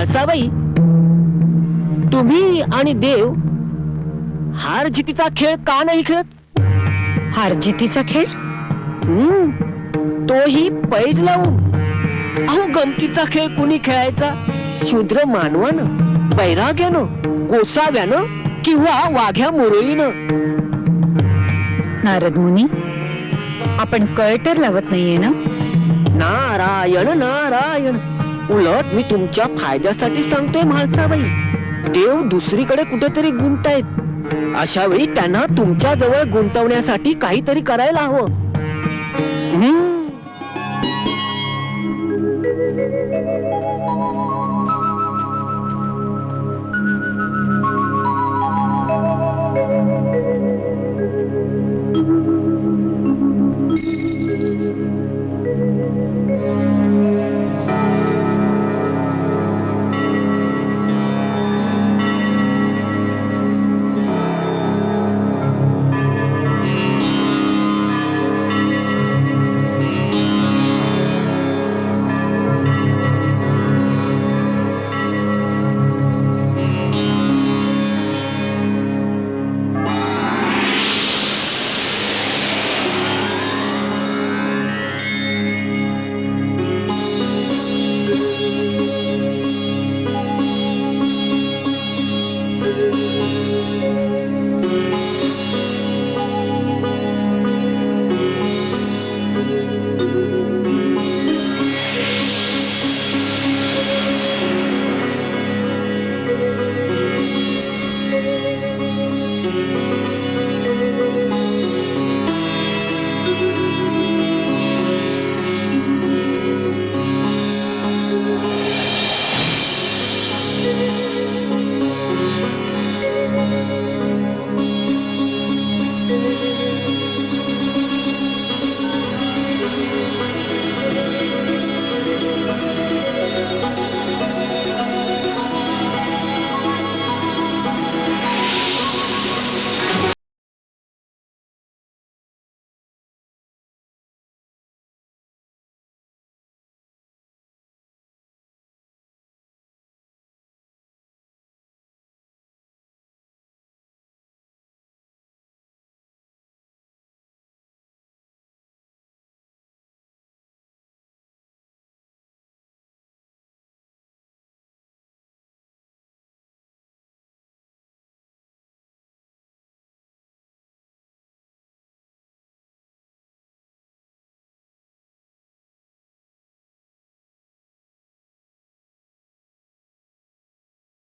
म्हाळसाबाई, तुम्ही आणि देव हार जितीचा खेळ का नाही खेळत? हारजितीचा खेळ? तोही पैज लावून. अहो, गमतीचा खेळ कुणी खेळायचा? शूद्र मानवानं, वैराग्यानं, गोसाव्यानं किंवा वाघ्या मुरळीनं. नारद मुनी, आपण कळ तर लावत नाहीये ना? नारायण नारायण. उलट मी तुमच्या फायद्यासाठी सांगतोय म्हाळसाबाई. देव दुसरीकडे कुठेतरी गुंतायत. अशा वेळी त्यांना तुमच्या जवळ गुंतवण्यासाठी काहीतरी करायला हवं.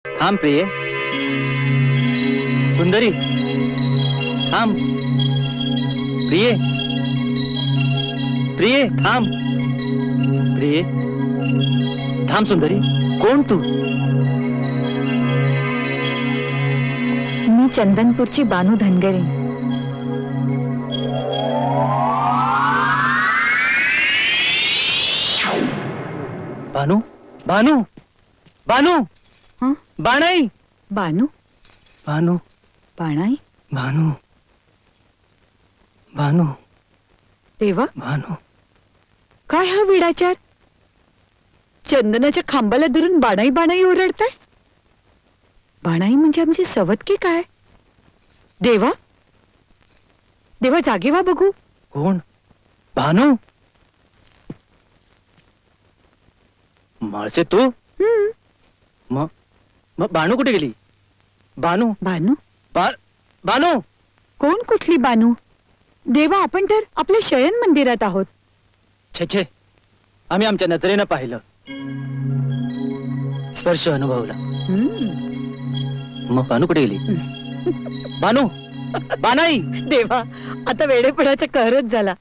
थांब प्रिये, सुंदरी थांब. प्रिये, प्रिये थांब. प्रिये थांब. सुंदरी, कोण तू? मी चंदनपूरची बानू धनगरे. बानू, बानू, बानू, बाणाई. बानू? बानू, बाणाई? बानू, बानू. देवा, बानू. काय हा विडाचार? चंदनाच्या खांबाला धरून बाणाई बाणाई ओरडताय? बाणाई म्हणजे आमची सवत की काय? देवा, देवा जागे व्हा बघू. कोण? बानू? माळसे तू? मग बानू कुठे गेली? बानू, बानू? बानू. कोण कुठली बानू? देवा, आपण तर आपल्या शयन मंदिरात आहोत. छे छे, आम्ही आमच्या नजरेनं पाहिलं, स्पर्श अनुभवला. मग बानू कुठे गेली? बानू, बानाई. देवा, आता वेडेपणाचा कहरच झाला.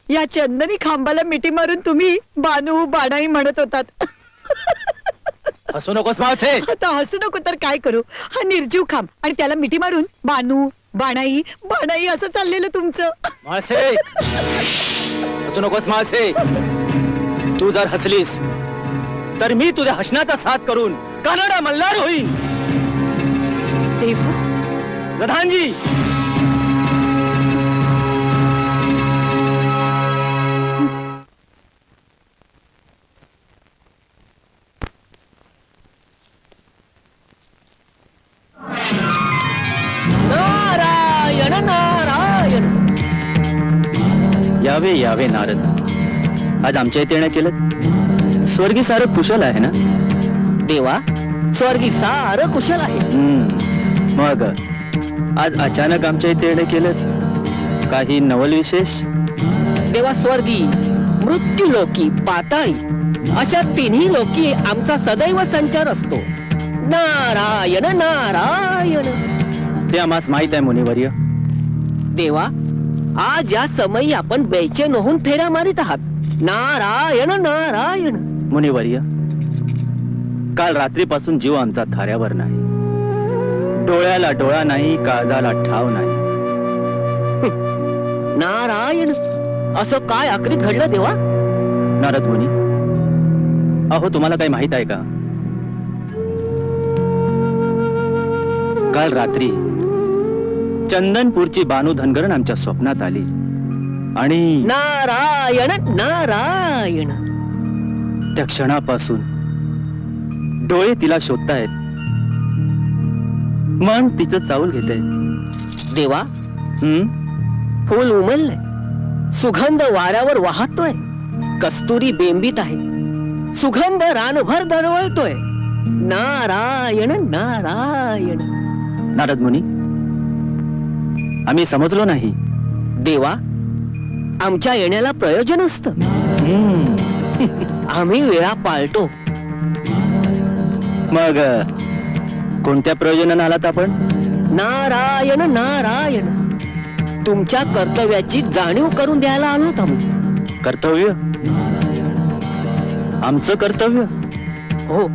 या चंदनी खांबाला मिठी मारून तुम्ही बानू बाणाई म्हणत होतात. हसू नकोस मावसे. आता हसू नको तर काय करू? हा निर्जीव खांब आणि त्याला मिठी मारून बानू बाणाई बाणाई असं चाललेलं तुमचं. माळसे, हसू नकोस माळसे. तू जर हसलीस तर मी तुझ्या हसण्याचा साथ करून कानडा मल्हार होईन. देवा, प्रधानजी. यावे यावे नारद, आज आमच्या इथे येणं केलं. स्वर्गी सारं कुशल आहे ना? देवा, स्वर्गी सारं कुशल आहे. मग आज अचानक आमच्या इथे येणं केलं, काही नवल विशेष? देवा, स्वर्गी, मृत्यू लोकी, पाताळी अशा तिन्ही लोकी आमचा सदैव संचार असतो. नारायण नारायण. ते आम्हास माहित आहे मुनिवर्य. देवा, आज या समयी आपण बेचैन होऊन फेऱ्या मारित आहात. नारायण नारायण. मुनिवर्य, काल रात्रीपासून जीव आमचा थाऱ्यावर नाही. डोळ्याला डोळा नाही, काळजाला ठाव नाही. नारायण, असं काय आखरीत घडलं देवा? नारद मुनी, अहो तुम्हाला काही माहित आहे का? काल रात्री चंदनपूरची बानू धनगरण आमच्या स्वप्नात आली आणि नारायण नारायण. त्या क्षणापासून डोळे तिला शोधतायत, मन तिचं चावल घेत आहे. देवा, फूल उमललंय, सुगंध वाऱ्यावर वाहतोय, कस्तुरी बेंबीत आहे, सुगंध रानभर दरवळतोय. नारायण नारायण. नारद मुनी, आम्ही समजलो नाही. देवा, आमच्या येण्याला प्रयोजन असतं. आम्ही वेळा पाळतो. मग कोणत्या प्रयोजनाने आलात आपण? नारायण नारायण. तुमच्या कर्तव्याची जाणीव करून द्यायला आलोत आम्ही. कर्तव्य? आमचं कर्तव्य? हो,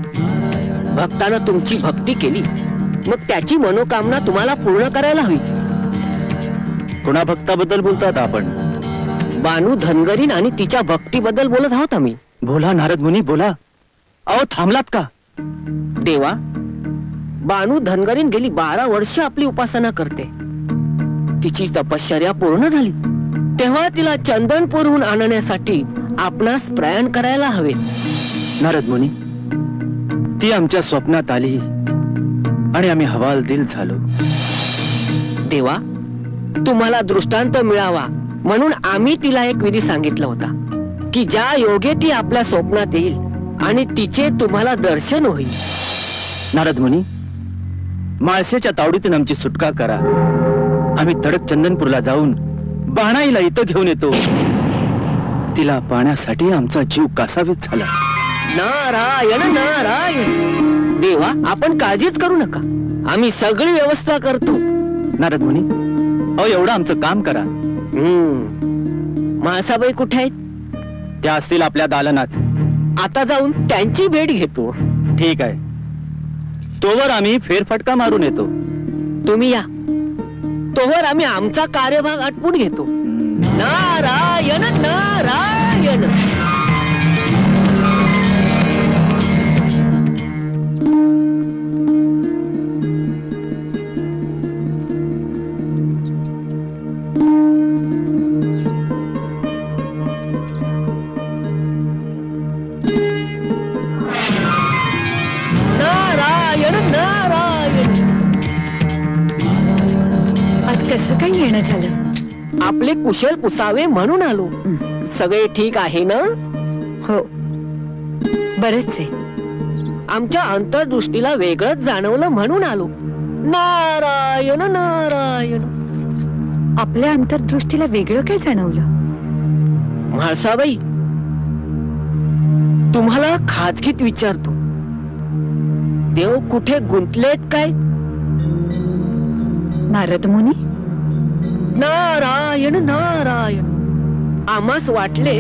भक्तानं तुमची भक्ती केली, मग त्याची मनोकामना तुम्हाला पूर्ण करायला हवी. कोणा भक्ताबद्दल बोलतात आपण? बानू धनगरीन आणि तिच्या भक्तीबद्दल बोलत आहोत आम्ही. बोला नारद मुनी, बोला. अहो थांबलात का? देवा, बानू धनगरीन गेली 12 वर्ष आपली उपासना करते. तिची तपश्चर्या पूर्ण झाली तेव्हा तिला चंदनपूरहून आणण्यासाठी आपणास प्रयाण करायला हवे. नारद मुनी, ती आमच्या स्वप्नात आली आणि आम्ही हवालदिल झालो. देवा, तुम्हाला दृष्टांत मिळावा म्हणून आम्ही तिला एक विधी सांगितला होता की ज्या योगे ती आपल्या स्वप्नात येईल आणि तिचे तुम्हाला दर्शन होईल. नारद मुनी, माळसेच्या तावडीतून आमची सुटका करा. आम्ही तडक चंदनपूरला जाऊन बाणाईला इथं घेऊन येतो. तिला पाण्यासाठी आमचा जीव कासावीस झाला. नारायण नारायण. देवा, आपण काळजीच करू नका, आम्ही सगळी व्यवस्था करतो. नारद मुनी, अहो एवढं आमचं काम करा. म्हाळसाबाई कुठे आहेत? त्या असतील आपल्या दालनात. आता जाऊन त्यांची भेट घेतो. ठीक आहे, तोवर आम्ही फेरफटका मारून येतो. तुम्ही या, तोवर आम्ही आमचा कार्यभाग आटपून घेतो. नारायण नारायण. नारायण नारायण. आज कसं काही येणं झालं? आपले कुशल पुसावे म्हणून आलो. सगळे ठीक आहे ना? हो, बरंच आहे. आमच्या अंतर्दृष्टीला वेगळंच जाणवलं म्हणून आलो. नारायण नारायण. आपल्या अंतर्दृष्टीला वेगळं काय जाणवलं? म्हाळसाबाई, तुम्हाला खाजगीत विचारतो, देव कुठे गुंतलेत काय? नारद मुनी, नारायण नारायण. आम्हास वाटले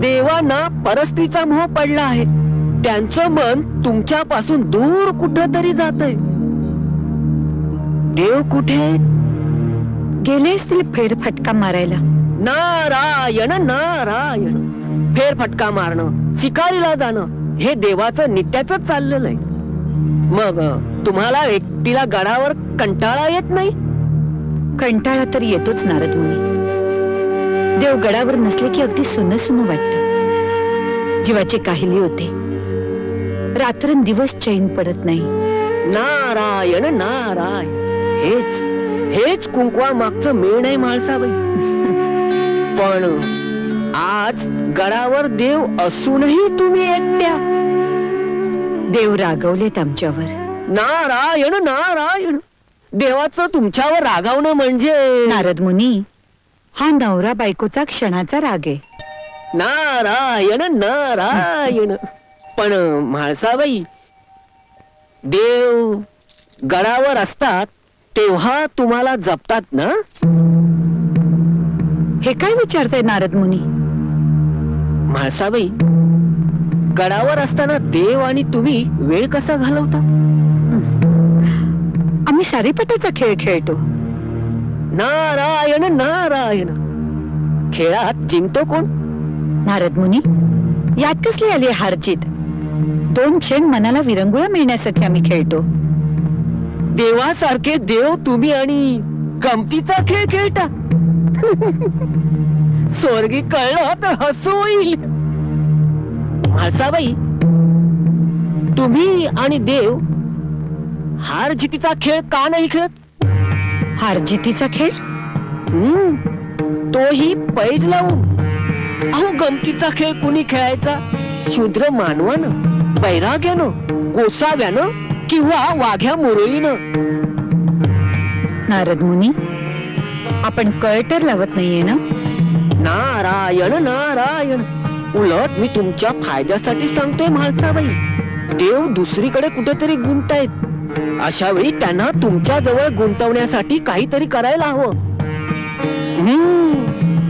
देवांना परस्त्रीचा मोह पडला आहे, त्यांचं मन तुमच्यापासून दूर कुठं तरी जातंय. देव कुठे? गेले असतील फेरफटका मारायला. नारायण नारायण. फेरफटका मारणं, शिकारीला जाणं हे देवाचं नित्याच चाललेलं आहे. मग तुम्हाला एकटीला गडावर कंटाळा येत नाही? कंटाळा तर येतोच नारद मुनी. देव गडावर नसले की अगदी सुन्न सुन्न वाटत. जीवाचे काहिली होते, रात्रंदिवस चैन पडत नाही. नारायण नारायण. हेच हेच कुंकवा मागचं मेण आहे म्हाळसाबाई. पण आज गडावर देव असूनही तुम्ही एकट्या. देव रागवलेत आमच्यावर. नारायण नारायण. देवाचं तुमच्यावर रागावणं म्हणजे नारद मुनी, हा नवरा बायकोचा क्षणाचा राग आहे. नारायण नारायण. पण म्हाळसाबाई, देव गडावर असतात तेव्हा तुम्हाला जपतात ना? हे काय विचारताय नारद मुनी? म्हाळसाबाई, गडावर असताना देव आणि तुम्ही वेळ कसा घालवता? आम्ही सारीपाटाचा खेळ खेळतो. नारायण नारायण. खेळात जिंकतो कोण? नारद मुनी, यात कसली आली हार जीत? 2 क्षण मनाला विरंगुळा मिळण्यासाठी आम्ही खेळतो. देवासारखे देव तुम्ही आणि गमतीचा खेळ खेळता. स्वर्गी कळलं तर हसू होईल. म्हाळसाबाई, तुम्ही आणि देव हार जितीचा खेळ का नाही खेळत? हार जीतीचा खेळ? तोही पैज लावून. अहो, गमतीचा खेळ कुणी खेळायचा? शूद्र मानवानं, वैराग्यानं, गोसाव्यानं किंवा वाघ्या मुरळीनं. नारद मुनी, आपण कळ तर लावत नाहीये ना? नारायण नारायण. उलट मी तुमच्या फायद्यासाठी सांगतोय म्हाळसाबाई. देव दुसरीकडे कुठेतरी गुंतायत. अशा वेळी त्यांना तुमच्या जवळ गुंतवण्यासाठी काहीतरी करायला हवं.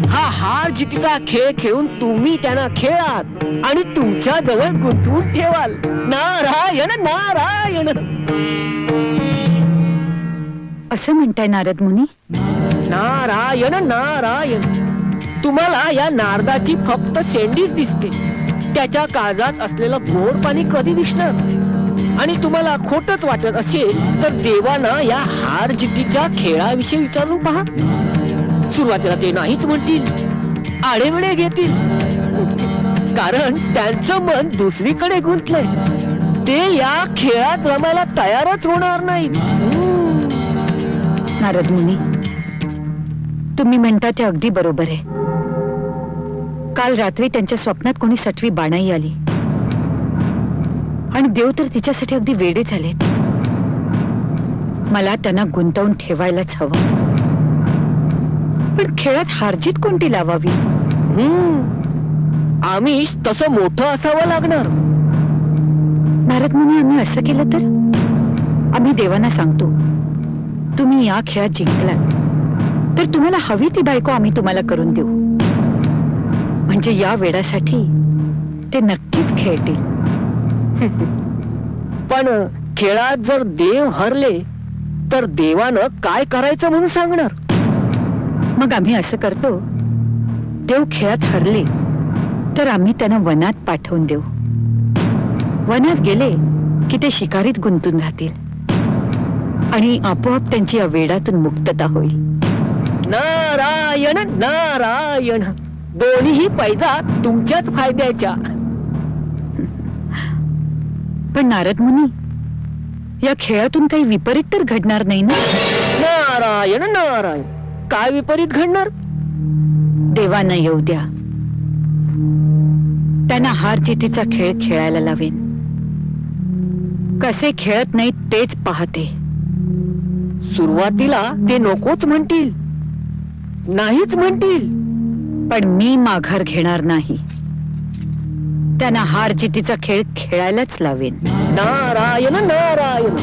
हा हार जितीचा खेळ खेळून तुम्ही त्यांना खेळात आणि तुमच्या जवळ गुंतवून ठेवाल. नारायण नारायण. असं म्हणताय नारद मुनी? नारायण नारायण. तुम्हाला या नारदाची फक्त शेंडीच दिसते. त्याच्या काळजात असलेलं गोड पाणी कधी दिसणार? आणि तुम्हाला खोटच वाटत असेल तर देवांना या हार जितीच्या खेळाविषयी विचारून पहा. सुरुवातीला ते नाहीच म्हणतील, आडेवेळे घेतील. कारण त्यांचं मन दुसरीकडे गुंतलंय. ते या खेळात रमायला तयारच होणार नाहीत. नारद मुनी, तुम्ही म्हणता ते अगदी बरोबर आहे. काल रात्री त्यांच्या स्वप्नात कोणी सटवी बाणाई आली आणि देव तर तिच्यासाठी अगदी वेडे झालेत. मला त्यांना गुंतवून ठेवायलाच हवं. पण खेळात हारजीत कोणती लावावी? आम्ही तसं मोठं असावं लागणार. नारद मुनी, आम्ही असं केलं तर? आम्ही देवांना सांगतो, तुम्ही या खेळात जिंकलात तर तुम्हाला हवी ती बायको आम्ही तुम्हाला करून देऊ. म्हणजे या वेळासाठी ते नक्कीच खेळतील. पण खेळात जर देव हरले तर देवानं काय करायचं म्हणून सांगणार? मग आम्ही असं करतो, देव खेळात हरले तर आम्ही त्यांना वनात पाठवून देऊ. वनात गेले की ते शिकारीत गुंतून राहतील आणि आपोआप त्यांची या वेडातून मुक्तता होईल. नारायण नारायण. दोन्हीही पैजा तुमच्याच फायद्याच्या. पण नारद मुनी, या खेळातून काही विपरीत तर घडणार नाही ना? नारायण नारायण. काय विपरीत घडणार? देवांना येऊ द्या, त्यांना हार जितीचा खेळ खेळायला लावेन. कसे खेळत नाहीत तेच पाहते. सुरुवातीला ते नकोच म्हणतील, नाहीच म्हणतील. पण मी माघार घेणार नाही. त्यांना हार जितीचा खेळ खेळायलाच लावेन. नारायण नारायण.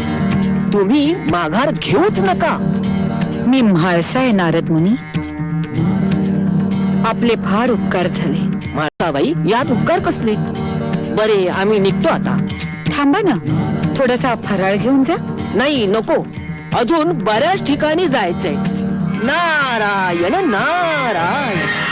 तुम्ही माघार घेऊच नका. मी म्हाळसा आहे नारद मुनी. आपले फार उपकार झाले. म्हाळसाबाई, यात उपकार कसले? बरे, आम्ही निघतो आता. थांबा ना, थोडासा फराळ घेऊन जा. नाही, नको. अजून बऱ्याच ठिकाणी जायचंय. नारायण नारायण.